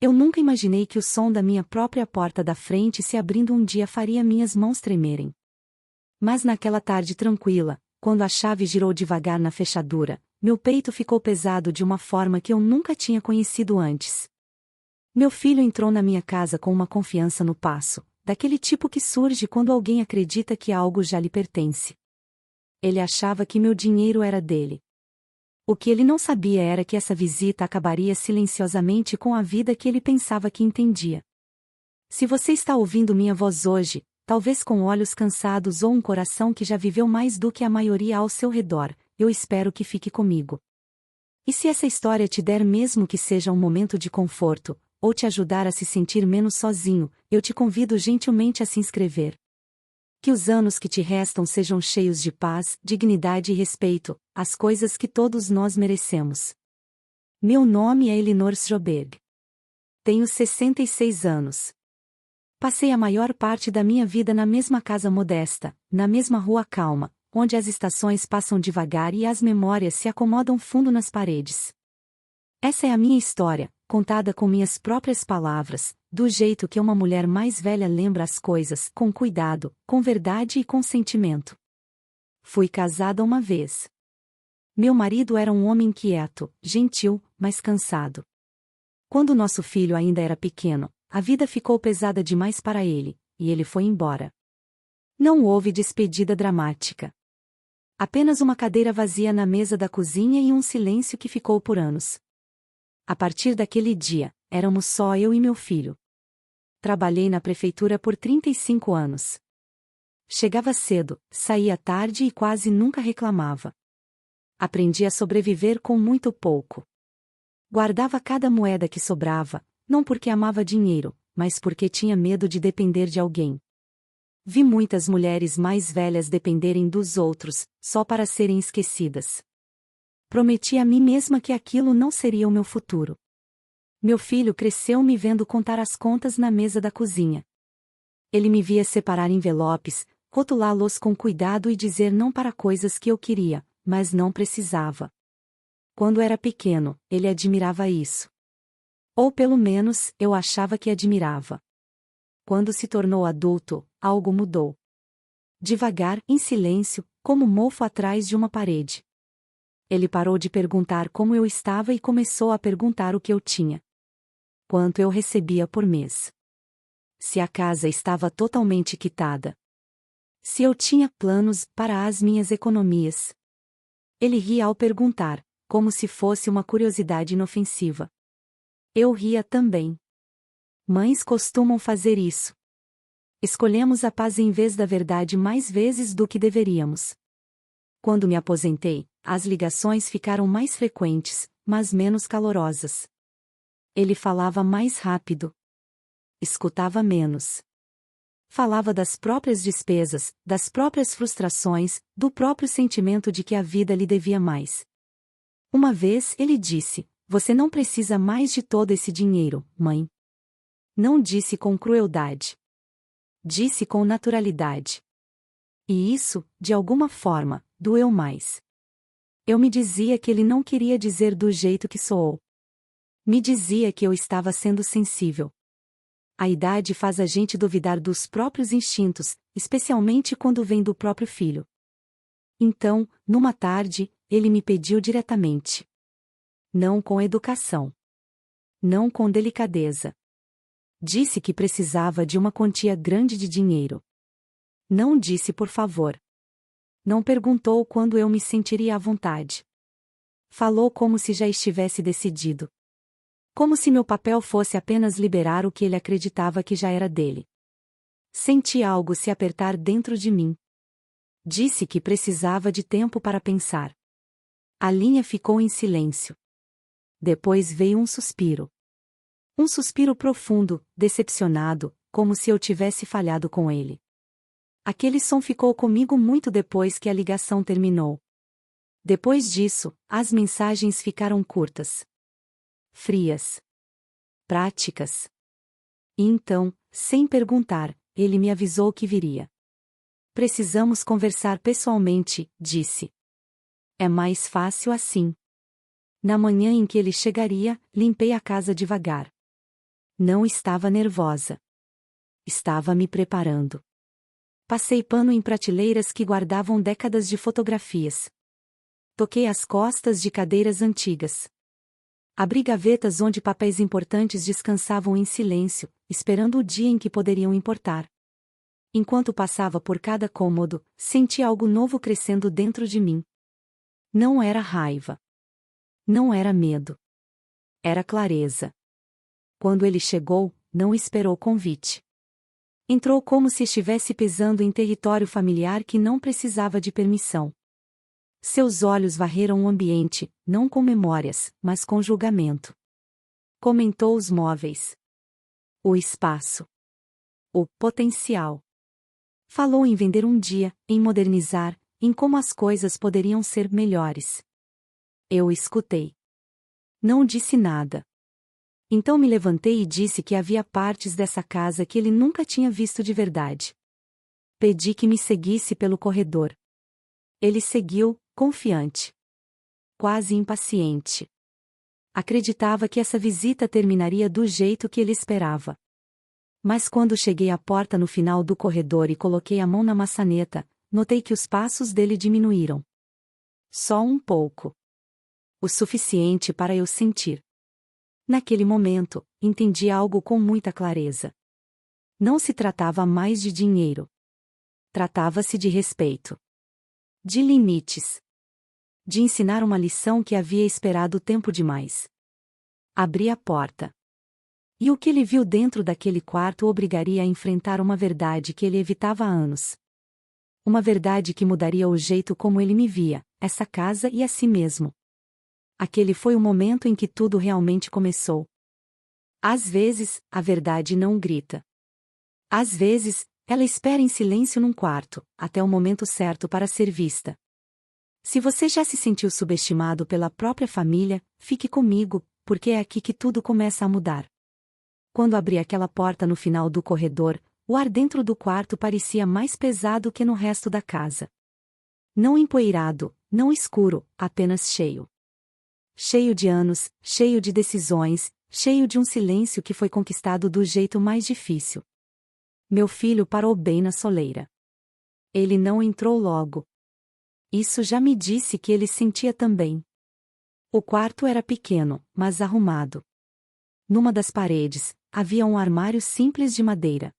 Eu nunca imaginei que o som da minha própria porta da frente se abrindo um dia faria minhas mãos tremerem. Mas naquela tarde tranquila, quando a chave girou devagar na fechadura, meu peito ficou pesado de uma forma que eu nunca tinha conhecido antes. Meu filho entrou na minha casa com uma confiança no passo, daquele tipo que surge quando alguém acredita que algo já lhe pertence. Ele achava que meu dinheiro era dele. O que ele não sabia era que essa visita acabaria silenciosamente com a vida que ele pensava que entendia. Se você está ouvindo minha voz hoje, talvez com olhos cansados ou um coração que já viveu mais do que a maioria ao seu redor, eu espero que fique comigo. E se essa história te der mesmo que seja um momento de conforto, ou te ajudar a se sentir menos sozinho, eu te convido gentilmente a se inscrever. Que os anos que te restam sejam cheios de paz, dignidade e respeito, as coisas que todos nós merecemos. Meu nome é Elinor Sjoberg. Tenho 66 anos. Passei a maior parte da minha vida na mesma casa modesta, na mesma rua calma, onde as estações passam devagar e as memórias se acomodam fundo nas paredes. Essa é a minha história, contada com minhas próprias palavras, do jeito que uma mulher mais velha lembra as coisas, com cuidado, com verdade e com sentimento. Fui casada uma vez. Meu marido era um homem quieto, gentil, mas cansado. Quando nosso filho ainda era pequeno, a vida ficou pesada demais para ele, e ele foi embora. Não houve despedida dramática. Apenas uma cadeira vazia na mesa da cozinha e um silêncio que ficou por anos. A partir daquele dia, éramos só eu e meu filho. Trabalhei na prefeitura por 35 anos. Chegava cedo, saía tarde e quase nunca reclamava. Aprendi a sobreviver com muito pouco. Guardava cada moeda que sobrava, não porque amava dinheiro, mas porque tinha medo de depender de alguém. Vi muitas mulheres mais velhas dependerem dos outros, só para serem esquecidas. Prometi a mim mesma que aquilo não seria o meu futuro. Meu filho cresceu me vendo contar as contas na mesa da cozinha. Ele me via separar envelopes, rotulá-los com cuidado e dizer não para coisas que eu queria, mas não precisava. Quando era pequeno, ele admirava isso. Ou pelo menos, eu achava que admirava. Quando se tornou adulto, algo mudou. Devagar, em silêncio, como mofo atrás de uma parede. Ele parou de perguntar como eu estava e começou a perguntar o que eu tinha. Quanto eu recebia por mês. Se a casa estava totalmente quitada. Se eu tinha planos para as minhas economias. Ele ria ao perguntar, como se fosse uma curiosidade inofensiva. Eu ria também. Mães costumam fazer isso. Escolhemos a paz em vez da verdade mais vezes do que deveríamos. Quando me aposentei, as ligações ficaram mais frequentes, mas menos calorosas. Ele falava mais rápido. Escutava menos. Falava das próprias despesas, das próprias frustrações, do próprio sentimento de que a vida lhe devia mais. Uma vez ele disse: "Você não precisa mais de todo esse dinheiro, mãe." Não disse com crueldade. Disse com naturalidade. E isso, de alguma forma, doeu mais. Eu me dizia que ele não queria dizer do jeito que soou. Me dizia que eu estava sendo sensível. A idade faz a gente duvidar dos próprios instintos, especialmente quando vem do próprio filho. Então, numa tarde, ele me pediu diretamente. Não com educação. Não com delicadeza. Disse que precisava de uma quantia grande de dinheiro. Não disse por favor. Não perguntou quando eu me sentiria à vontade. Falou como se já estivesse decidido. Como se meu papel fosse apenas liberar o que ele acreditava que já era dele. Senti algo se apertar dentro de mim. Disse que precisava de tempo para pensar. A linha ficou em silêncio. Depois veio um suspiro. Um suspiro profundo, decepcionado, como se eu tivesse falhado com ele. Aquele som ficou comigo muito depois que a ligação terminou. Depois disso, as mensagens ficaram curtas. Frias. Práticas. E então, sem perguntar, ele me avisou que viria. Precisamos conversar pessoalmente, disse. É mais fácil assim. Na manhã em que ele chegaria, limpei a casa devagar. Não estava nervosa. Estava me preparando. Passei pano em prateleiras que guardavam décadas de fotografias. Toquei as costas de cadeiras antigas. Abri gavetas onde papéis importantes descansavam em silêncio, esperando o dia em que poderiam importar. Enquanto passava por cada cômodo, senti algo novo crescendo dentro de mim. Não era raiva. Não era medo. Era clareza. Quando ele chegou, não esperou convite. Entrou como se estivesse pisando em território familiar que não precisava de permissão. Seus olhos varreram o ambiente, não com memórias, mas com julgamento. Comentou os móveis. O espaço. O potencial. Falou em vender um dia, em modernizar, em como as coisas poderiam ser melhores. Eu escutei. Não disse nada. Então me levantei e disse que havia partes dessa casa que ele nunca tinha visto de verdade. Pedi que me seguisse pelo corredor. Ele seguiu, confiante. Quase impaciente. Acreditava que essa visita terminaria do jeito que ele esperava. Mas quando cheguei à porta no final do corredor e coloquei a mão na maçaneta, notei que os passos dele diminuíram. Só um pouco. O suficiente para eu sentir. Naquele momento, entendi algo com muita clareza. Não se tratava mais de dinheiro. Tratava-se de respeito. De limites. De ensinar uma lição que havia esperado tempo demais. Abri a porta. E o que ele viu dentro daquele quarto o obrigaria a enfrentar uma verdade que ele evitava há anos. Uma verdade que mudaria o jeito como ele me via, essa casa e a si mesmo. Aquele foi o momento em que tudo realmente começou. Às vezes, a verdade não grita. Às vezes, ela espera em silêncio num quarto, até o momento certo para ser vista. Se você já se sentiu subestimado pela própria família, fique comigo, porque é aqui que tudo começa a mudar. Quando abri aquela porta no final do corredor, o ar dentro do quarto parecia mais pesado que no resto da casa. Não empoeirado, não escuro, apenas cheio. Cheio de anos, cheio de decisões, cheio de um silêncio que foi conquistado do jeito mais difícil. Meu filho parou bem na soleira. Ele não entrou logo. Isso já me disse que ele sentia também. O quarto era pequeno, mas arrumado. Numa das paredes, havia um armário simples de madeira.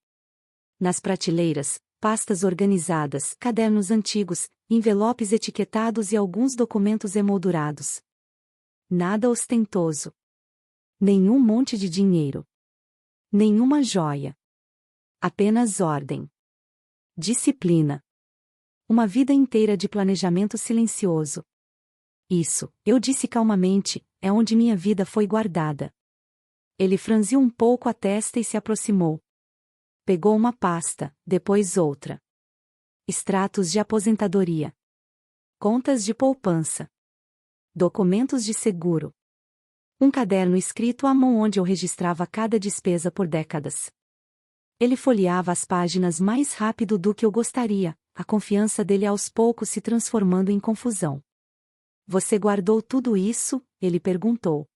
Nas prateleiras, pastas organizadas, cadernos antigos, envelopes etiquetados e alguns documentos emoldurados. Nada ostentoso. Nenhum monte de dinheiro. Nenhuma joia. Apenas ordem. Disciplina. Uma vida inteira de planejamento silencioso. Isso, eu disse calmamente, é onde minha vida foi guardada. Ele franziu um pouco a testa e se aproximou. Pegou uma pasta, depois outra. Extratos de aposentadoria. Contas de poupança. Documentos de seguro. Um caderno escrito à mão onde eu registrava cada despesa por décadas. Ele folheava as páginas mais rápido do que eu gostaria, a confiança dele aos poucos se transformando em confusão. Você guardou tudo isso? Ele perguntou.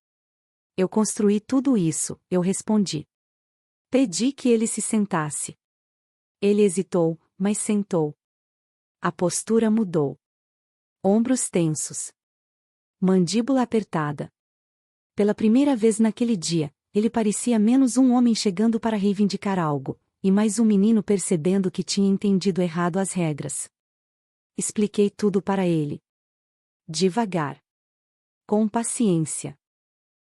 Eu construí tudo isso, eu respondi. Pedi que ele se sentasse. Ele hesitou, mas sentou. A postura mudou. Ombros tensos. Mandíbula apertada. Pela primeira vez naquele dia, ele parecia menos um homem chegando para reivindicar algo, e mais um menino percebendo que tinha entendido errado as regras. Expliquei tudo para ele. Devagar. Com paciência.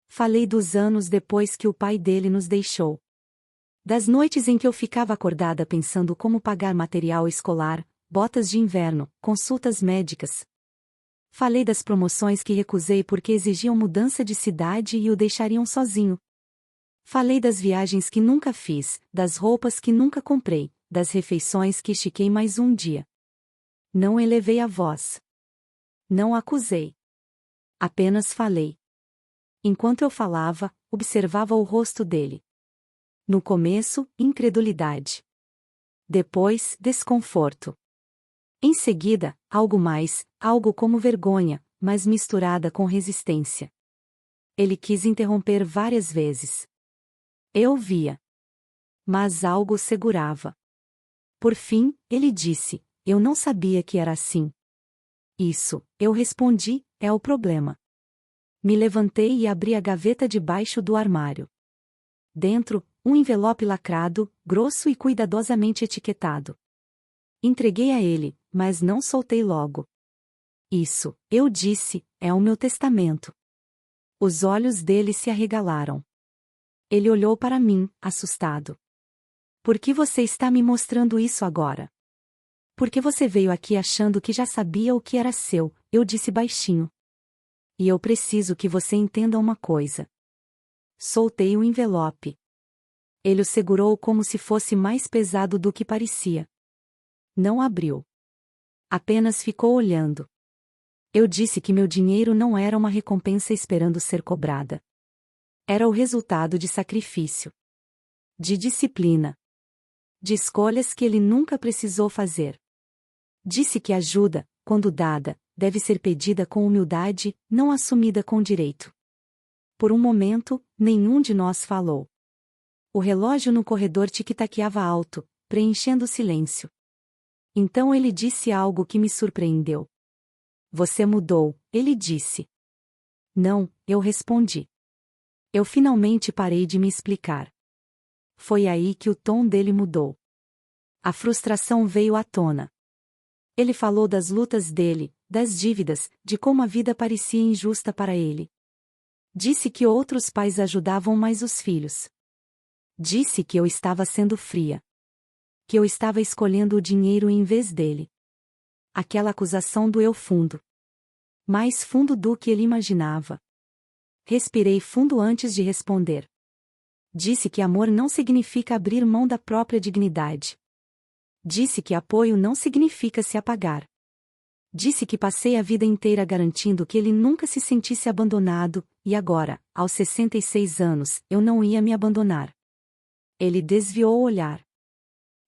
Falei dos anos depois que o pai dele nos deixou. Das noites em que eu ficava acordada pensando como pagar material escolar, botas de inverno, consultas médicas. Falei das promoções que recusei porque exigiam mudança de cidade e o deixariam sozinho. Falei das viagens que nunca fiz, das roupas que nunca comprei, das refeições que estiquei mais um dia. Não elevei a voz. Não acusei. Apenas falei. Enquanto eu falava, observava o rosto dele. No começo, incredulidade. Depois, desconforto. Em seguida, algo mais, algo como vergonha, mas misturada com resistência. Ele quis interromper várias vezes. Eu via. Mas algo o segurava. Por fim, ele disse: eu não sabia que era assim. Isso, eu respondi, é o problema. Me levantei e abri a gaveta debaixo do armário. Dentro, um envelope lacrado, grosso e cuidadosamente etiquetado. Entreguei a ele, mas não soltei logo. Isso, eu disse, é o meu testamento. Os olhos dele se arregalaram. Ele olhou para mim, assustado. Por que você está me mostrando isso agora? Porque você veio aqui achando que já sabia o que era seu, eu disse baixinho. E eu preciso que você entenda uma coisa. Soltei o envelope. Ele o segurou como se fosse mais pesado do que parecia. Não abriu. Apenas ficou olhando. Eu disse que meu dinheiro não era uma recompensa esperando ser cobrada. Era o resultado de sacrifício. De disciplina. De escolhas que ele nunca precisou fazer. Disse que ajuda, quando dada, deve ser pedida com humildade, não assumida com direito. Por um momento, nenhum de nós falou. O relógio no corredor tic-taqueava alto, preenchendo o silêncio. Então ele disse algo que me surpreendeu. Você mudou, ele disse. Não, eu respondi. Eu finalmente parei de me explicar. Foi aí que o tom dele mudou. A frustração veio à tona. Ele falou das lutas dele, das dívidas, de como a vida parecia injusta para ele. Disse que outros pais ajudavam mais os filhos. Disse que eu estava sendo fria. Que eu estava escolhendo o dinheiro em vez dele. Aquela acusação doeu fundo. Mais fundo do que ele imaginava. Respirei fundo antes de responder. Disse que amor não significa abrir mão da própria dignidade. Disse que apoio não significa se apagar. Disse que passei a vida inteira garantindo que ele nunca se sentisse abandonado, e agora, aos 66 anos, eu não ia me abandonar. Ele desviou o olhar.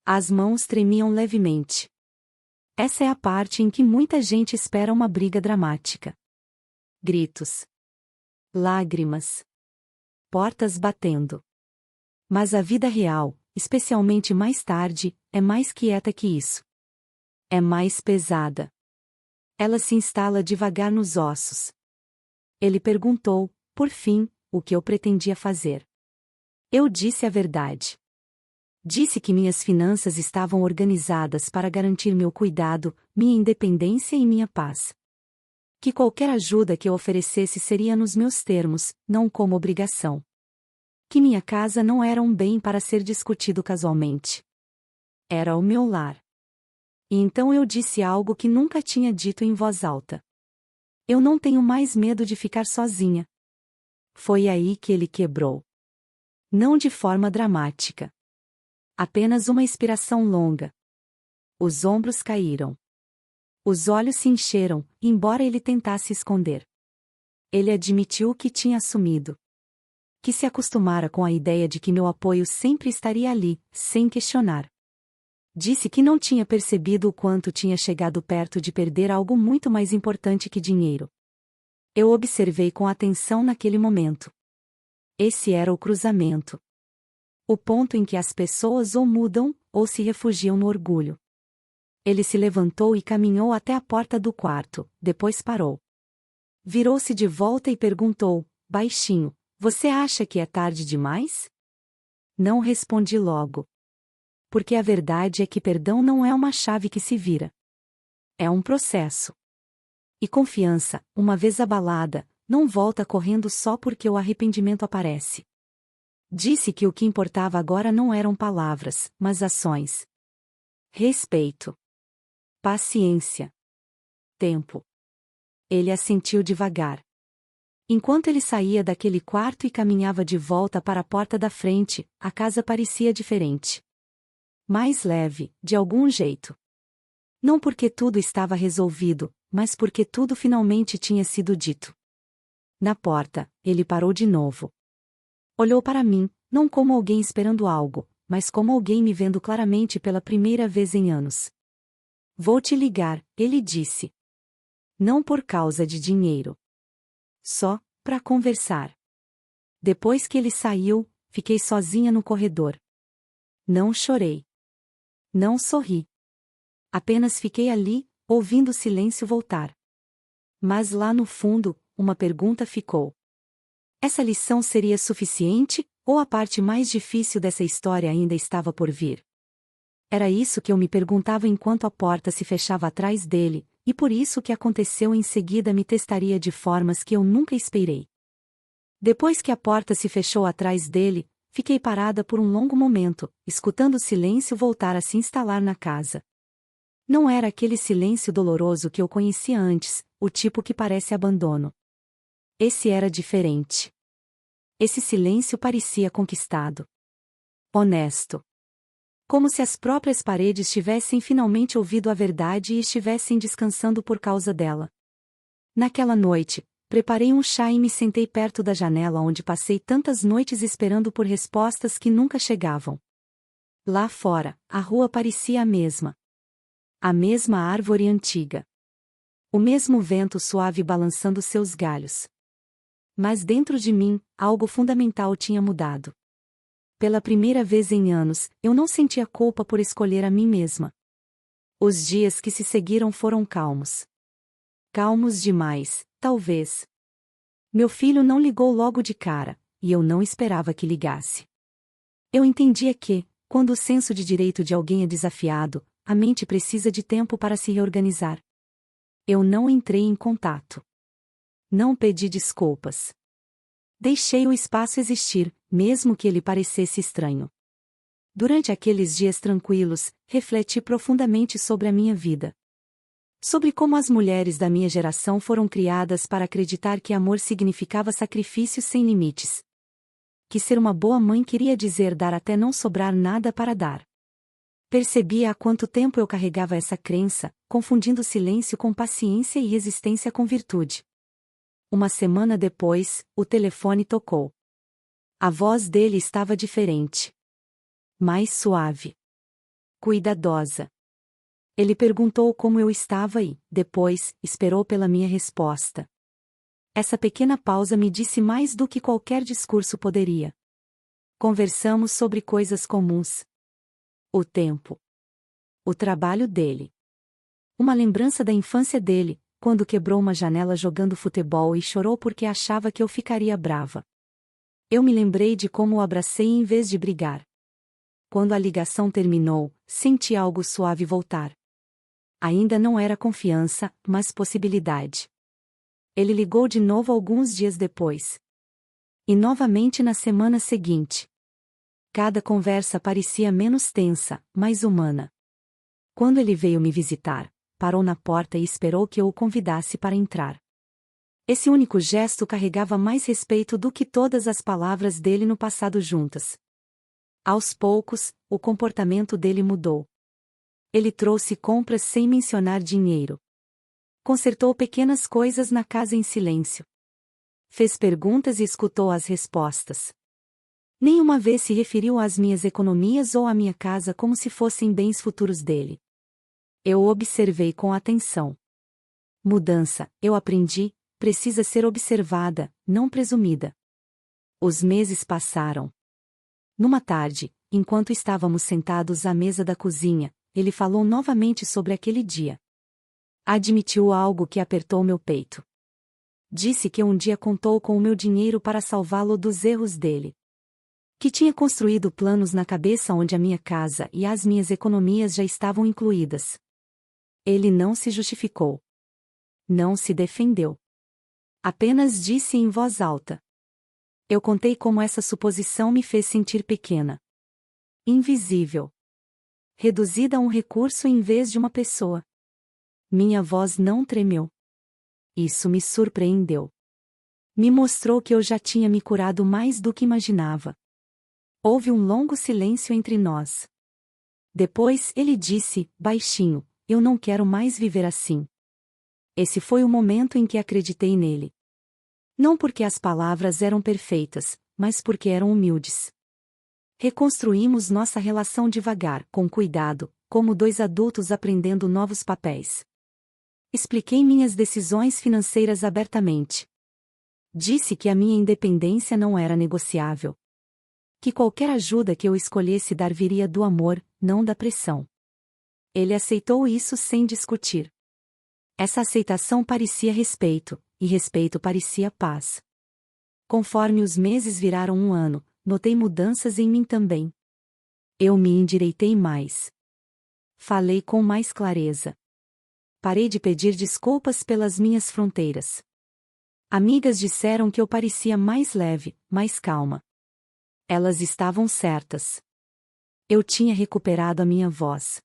As mãos tremiam levemente. Essa é a parte em que muita gente espera uma briga dramática. Gritos. Lágrimas. Portas batendo. Mas a vida real, especialmente mais tarde, é mais quieta que isso. É mais pesada. Ela se instala devagar nos ossos. Ele perguntou, por fim, o que eu pretendia fazer. Eu disse a verdade. Disse que minhas finanças estavam organizadas para garantir meu cuidado, minha independência e minha paz. Que qualquer ajuda que eu oferecesse seria nos meus termos, não como obrigação. Que minha casa não era um bem para ser discutido casualmente. Era o meu lar. E então eu disse algo que nunca tinha dito em voz alta. Eu não tenho mais medo de ficar sozinha. Foi aí que ele quebrou. Não de forma dramática. Apenas uma expiração longa. Os ombros caíram. Os olhos se encheram, embora ele tentasse esconder. Ele admitiu que tinha assumido. Que se acostumara com a ideia de que meu apoio sempre estaria ali, sem questionar. Disse que não tinha percebido o quanto tinha chegado perto de perder algo muito mais importante que dinheiro. Eu observei com atenção naquele momento. Esse era o cruzamento. O ponto em que as pessoas ou mudam, ou se refugiam no orgulho. Ele se levantou e caminhou até a porta do quarto, depois parou. Virou-se de volta e perguntou, baixinho, você acha que é tarde demais? Não respondi logo. Porque a verdade é que perdão não é uma chave que se vira. É um processo. E confiança, uma vez abalada, não volta correndo só porque o arrependimento aparece. Disse que o que importava agora não eram palavras, mas ações. Respeito. Paciência. Tempo. Ele assentiu devagar. Enquanto ele saía daquele quarto e caminhava de volta para a porta da frente, a casa parecia diferente. Mais leve, de algum jeito. Não porque tudo estava resolvido, mas porque tudo finalmente tinha sido dito. Na porta, ele parou de novo. Olhou para mim, não como alguém esperando algo, mas como alguém me vendo claramente pela primeira vez em anos. Vou te ligar, ele disse. Não por causa de dinheiro. Só, para conversar. Depois que ele saiu, fiquei sozinha no corredor. Não chorei. Não sorri. Apenas fiquei ali, ouvindo o silêncio voltar. Mas lá no fundo, uma pergunta ficou. Essa lição seria suficiente, ou a parte mais difícil dessa história ainda estava por vir? Era isso que eu me perguntava enquanto a porta se fechava atrás dele, e por isso o que aconteceu em seguida me testaria de formas que eu nunca esperei. Depois que a porta se fechou atrás dele, fiquei parada por um longo momento, escutando o silêncio voltar a se instalar na casa. Não era aquele silêncio doloroso que eu conhecia antes, o tipo que parece abandono. Esse era diferente. Esse silêncio parecia conquistado. Honesto. Como se as próprias paredes tivessem finalmente ouvido a verdade e estivessem descansando por causa dela. Naquela noite, preparei um chá e me sentei perto da janela onde passei tantas noites esperando por respostas que nunca chegavam. Lá fora, a rua parecia a mesma. A mesma árvore antiga. O mesmo vento suave balançando seus galhos. Mas dentro de mim, algo fundamental tinha mudado. Pela primeira vez em anos, eu não sentia culpa por escolher a mim mesma. Os dias que se seguiram foram calmos. Calmos demais, talvez. Meu filho não ligou logo de cara, e eu não esperava que ligasse. Eu entendia que, quando o senso de direito de alguém é desafiado, a mente precisa de tempo para se reorganizar. Eu não entrei em contato. Não pedi desculpas. Deixei o espaço existir, mesmo que ele parecesse estranho. Durante aqueles dias tranquilos, refleti profundamente sobre a minha vida. Sobre como as mulheres da minha geração foram criadas para acreditar que amor significava sacrifício sem limites. Que ser uma boa mãe queria dizer dar até não sobrar nada para dar. Percebia há quanto tempo eu carregava essa crença, confundindo silêncio com paciência e resistência com virtude. Uma semana depois, o telefone tocou. A voz dele estava diferente. Mais suave. Cuidadosa. Ele perguntou como eu estava e, depois, esperou pela minha resposta. Essa pequena pausa me disse mais do que qualquer discurso poderia. Conversamos sobre coisas comuns. O tempo. O trabalho dele. Uma lembrança da infância dele, quando quebrou uma janela jogando futebol e chorou porque achava que eu ficaria brava. Eu me lembrei de como o abracei em vez de brigar. Quando a ligação terminou, senti algo suave voltar. Ainda não era confiança, mas possibilidade. Ele ligou de novo alguns dias depois. E novamente na semana seguinte. Cada conversa parecia menos tensa, mais humana. Quando ele veio me visitar, parou na porta e esperou que eu o convidasse para entrar. Esse único gesto carregava mais respeito do que todas as palavras dele no passado juntas. Aos poucos, o comportamento dele mudou. Ele trouxe compras sem mencionar dinheiro. Consertou pequenas coisas na casa em silêncio. Fez perguntas e escutou as respostas. Nenhuma vez se referiu às minhas economias ou à minha casa como se fossem bens futuros dele. Eu o observei com atenção. Mudança, eu aprendi, precisa ser observada, não presumida. Os meses passaram. Numa tarde, enquanto estávamos sentados à mesa da cozinha, ele falou novamente sobre aquele dia. Admitiu algo que apertou meu peito. Disse que um dia contou com o meu dinheiro para salvá-lo dos erros dele. Que tinha construído planos na cabeça onde a minha casa e as minhas economias já estavam incluídas. Ele não se justificou. Não se defendeu. Apenas disse em voz alta. Eu contei como essa suposição me fez sentir pequena. Invisível. Reduzida a um recurso em vez de uma pessoa. Minha voz não tremeu. Isso me surpreendeu. Me mostrou que eu já tinha me curado mais do que imaginava. Houve um longo silêncio entre nós. Depois ele disse, baixinho, eu não quero mais viver assim. Esse foi o momento em que acreditei nele. Não porque as palavras eram perfeitas, mas porque eram humildes. Reconstruímos nossa relação devagar, com cuidado, como dois adultos aprendendo novos papéis. Expliquei minhas decisões financeiras abertamente. Disse que a minha independência não era negociável. Que qualquer ajuda que eu escolhesse dar viria do amor, não da pressão. Ele aceitou isso sem discutir. Essa aceitação parecia respeito, e respeito parecia paz. Conforme os meses viraram um ano, notei mudanças em mim também. Eu me endireitei mais. Falei com mais clareza. Parei de pedir desculpas pelas minhas fronteiras. Amigas disseram que eu parecia mais leve, mais calma. Elas estavam certas. Eu tinha recuperado a minha voz.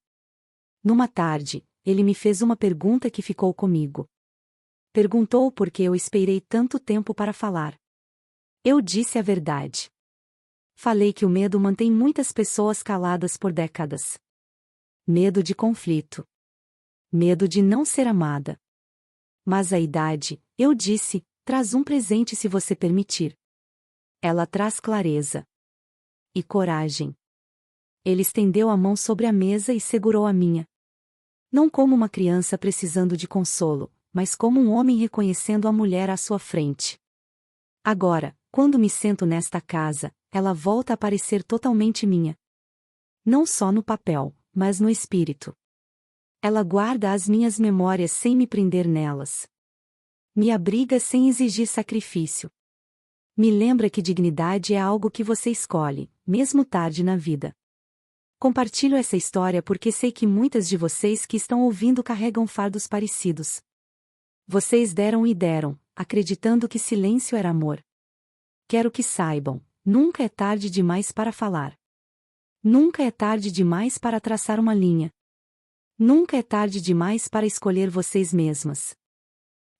Numa tarde, ele me fez uma pergunta que ficou comigo. Perguntou por que eu esperei tanto tempo para falar. Eu disse a verdade. Falei que o medo mantém muitas pessoas caladas por décadas. Medo de conflito. Medo de não ser amada. Mas a idade, eu disse, traz um presente se você permitir. Ela traz clareza. E coragem. Ele estendeu a mão sobre a mesa e segurou a minha. Não como uma criança precisando de consolo, mas como um homem reconhecendo a mulher à sua frente. Agora, quando me sento nesta casa, ela volta a parecer totalmente minha. Não só no papel, mas no espírito. Ela guarda as minhas memórias sem me prender nelas. Me abriga sem exigir sacrifício. Me lembra que dignidade é algo que você escolhe, mesmo tarde na vida. Compartilho essa história porque sei que muitas de vocês que estão ouvindo carregam fardos parecidos. Vocês deram e deram, acreditando que silêncio era amor. Quero que saibam, nunca é tarde demais para falar. Nunca é tarde demais para traçar uma linha. Nunca é tarde demais para escolher vocês mesmas.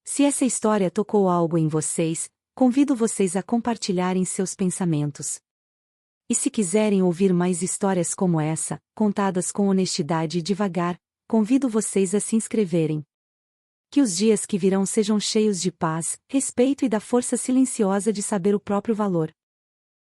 Se essa história tocou algo em vocês, convido vocês a compartilharem seus pensamentos. E se quiserem ouvir mais histórias como essa, contadas com honestidade e devagar, convido vocês a se inscreverem. Que os dias que virão sejam cheios de paz, respeito e da força silenciosa de saber o próprio valor.